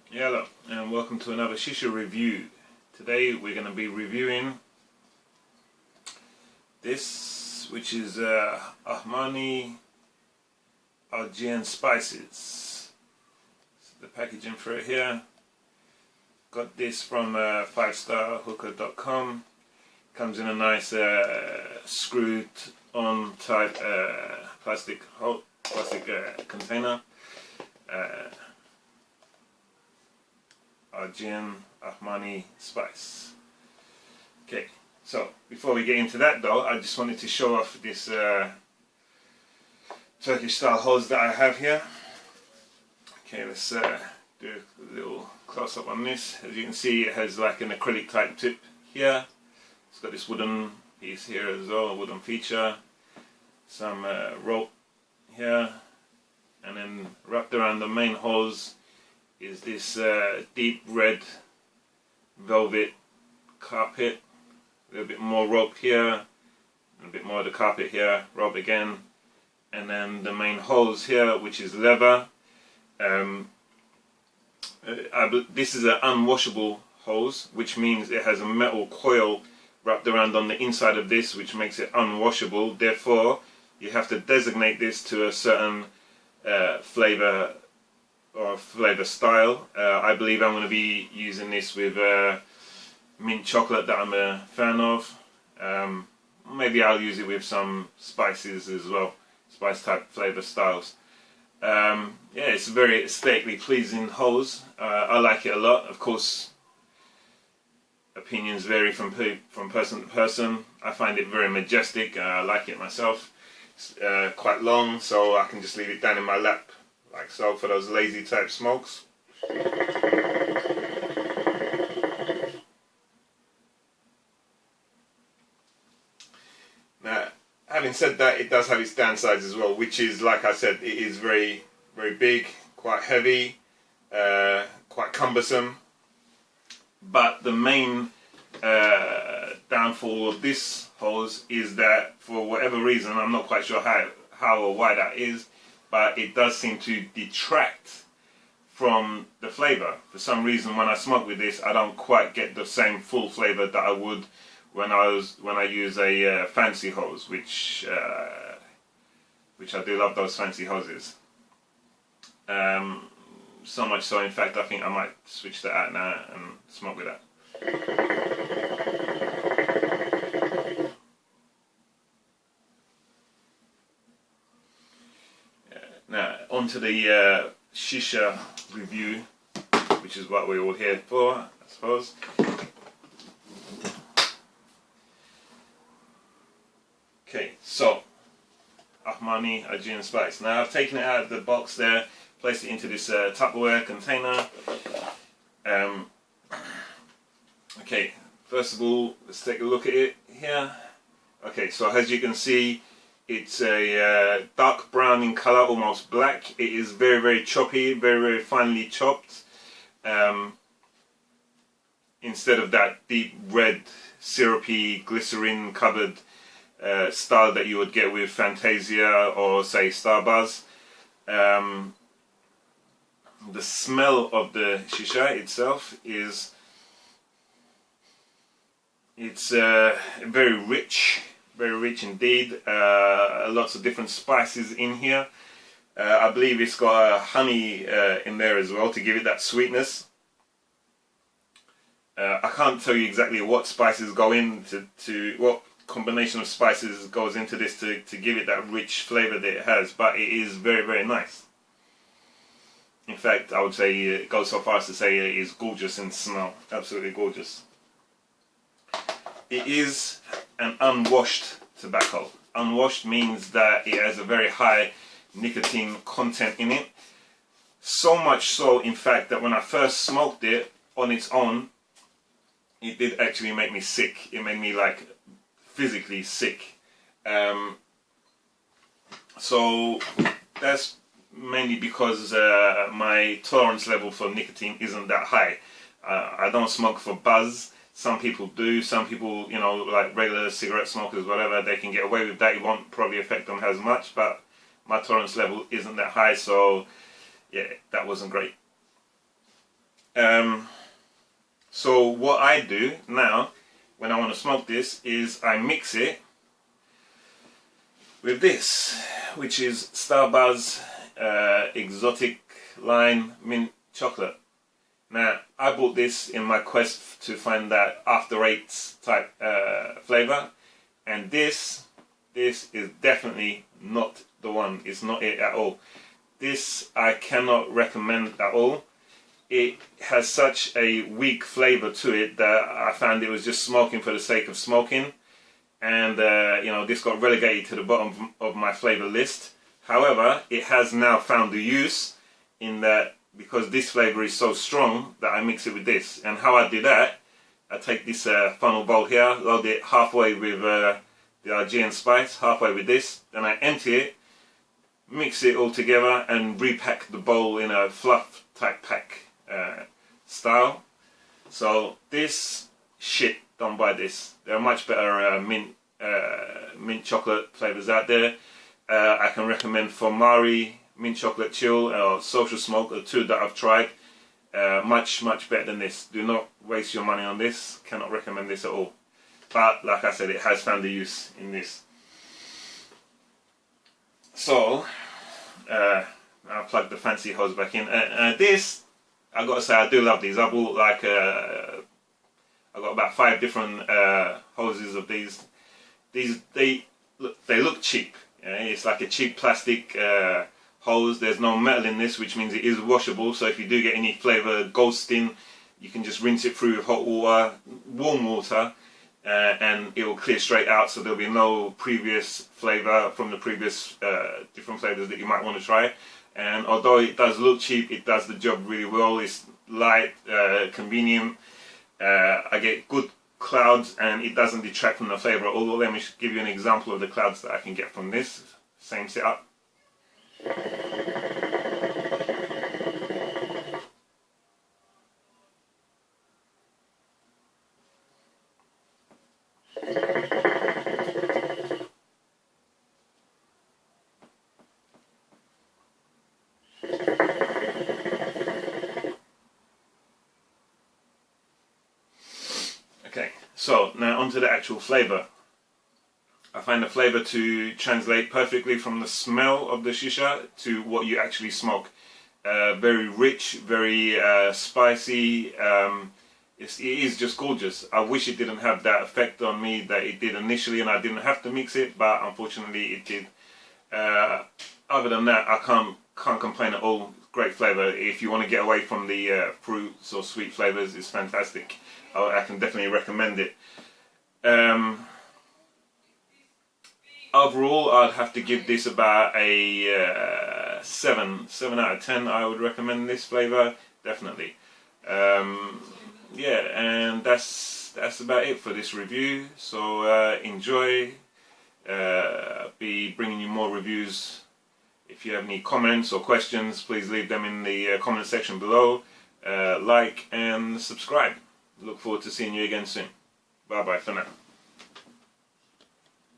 Hello and welcome to another Shisha review. Today we're going to be reviewing this, which is Othmani aegean spices. The packaging for it here. Got this from 5starhooker.com. Comes in a nice screwed on type plastic container. Aegean Othmani spice. Okay, so before we get into that though, I just wanted to show off this Turkish style hose that I have here. Okay, let's do a little close up on this. As you can see, it has like an acrylic type tip here. It's got this wooden piece here as well, a wooden feature. Some rope here, and then wrapped around the main hose is this deep red velvet carpet. A little bit more rope here, and a bit more of the carpet here, rope again, and then the main hose here, which is leather. This is an unwashable hose, which means it has a metal coil wrapped around on the inside of this, which makes it unwashable. Therefore, you have to designate this to a certain flavor or flavor style. I believe I'm going to be using this with mint chocolate that I'm a fan of. Maybe I'll use it with some spices as well, spice type flavor styles. Yeah, it's a very aesthetically pleasing hose. I like it a lot. Of course, opinions vary from person to person. I find it very majestic. I like it myself. It's quite long, so I can just leave it down in my lap like so for those lazy type smokes. Now, having said that, it does have its downsides as well, which is, like I said, it is very, very big, quite heavy, quite cumbersome. But the main downfall of this hose is that, for whatever reason, I'm not quite sure how or why that is, but it does seem to detract from the flavor. For some reason, when I smoke with this, I don't quite get the same full flavor that I would when I use a fancy hose, which I do love those fancy hoses. So much so, in fact, I think I might switch that out now and smoke with that. Now, on to the Shisha review, which is what we're all here for, I suppose. Okay, so Othmani aegean spice. Now, I've taken it out of the box there, placed it into this Tupperware container. Okay, first of all, let's take a look at it here. Okay, so as you can see, it's a dark brown in color, almost black. It is very, very choppy, very, very finely chopped. Instead of that deep red, syrupy, glycerin covered style that you would get with Fantasia or say Starbuzz. The smell of the shisha itself is very rich indeed. Lots of different spices in here. I believe it's got honey in there as well to give it that sweetness. I can't tell you exactly what spices go into what combination of spices goes into this to give it that rich flavor that it has, but it is very, very nice. In fact, I would say it goes so far as to say it is gorgeous in smell. Absolutely gorgeous. It is an unwashed tobacco. Unwashed means that it has a very high nicotine content in it. So much so, in fact, that when I first smoked it on its own, it did actually make me sick. It made me like physically sick. So that's mainly because my tolerance level for nicotine isn't that high. I don't smoke for buzz. Some people do. Some people, you know, like regular cigarette smokers, whatever, they can get away with that. It won't probably affect them as much, but my tolerance level isn't that high, so yeah, that wasn't great. So what I do now when I want to smoke this is I mix it with this, which is Starbuzz exotic lime mint chocolate. Now I bought this in my quest to find that after eights type flavor, and this is definitely not the one. It's not it at all. This I cannot recommend at all. It has such a weak flavor to it that I found it was just smoking for the sake of smoking, and you know, this got relegated to the bottom of my flavor list. However, it has now found the use in that, because this flavor is so strong, that I mix it with this. And how I do that, I take this funnel bowl here, load it halfway with the aegean spice, halfway with this, then I empty it, mix it all together and repack the bowl in a fluff type pack style. So this shit, don't buy this. There are much better mint chocolate flavors out there. I can recommend Othmani mint chocolate chill or social smoke, the two that I've tried. Much better than this. Do not waste your money on this. Cannot recommend this at all. But like I said, it has found the use in this. So I'll plug the fancy hose back in. This, I gotta say, I do love these. I bought like I got about 5 different hoses of these. They look cheap. It's like a cheap plastic hose. There's no metal in this, which means it is washable. So if you do get any flavor ghosting, you can just rinse it through with hot water, warm water, and it will clear straight out. So there'll be no previous flavor from the previous different flavors that you might want to try. And although it does look cheap, it does the job really well. It's light, convenient. I get good clouds, and it doesn't detract from the flavor at all. Let me give you an example of the clouds that I can get from this same setup. Okay, so now onto the actual flavor. I find the flavor to translate perfectly from the smell of the shisha to what you actually smoke. Very rich, very spicy. It is just gorgeous. I wish it didn't have that effect on me that it did initially, and I didn't have to mix it, but unfortunately it did. Other than that, I can't complain at all. Great flavor. If you want to get away from the fruits or sweet flavors, it's fantastic. I can definitely recommend it. Overall, I'd have to give this about a 7 out of 10. I would recommend this flavor, definitely. Yeah, and that's about it for this review. So enjoy. Be bringing you more reviews. If you have any comments or questions, please leave them in the comment section below. Like and subscribe. Look forward to seeing you again soon. Bye bye for now.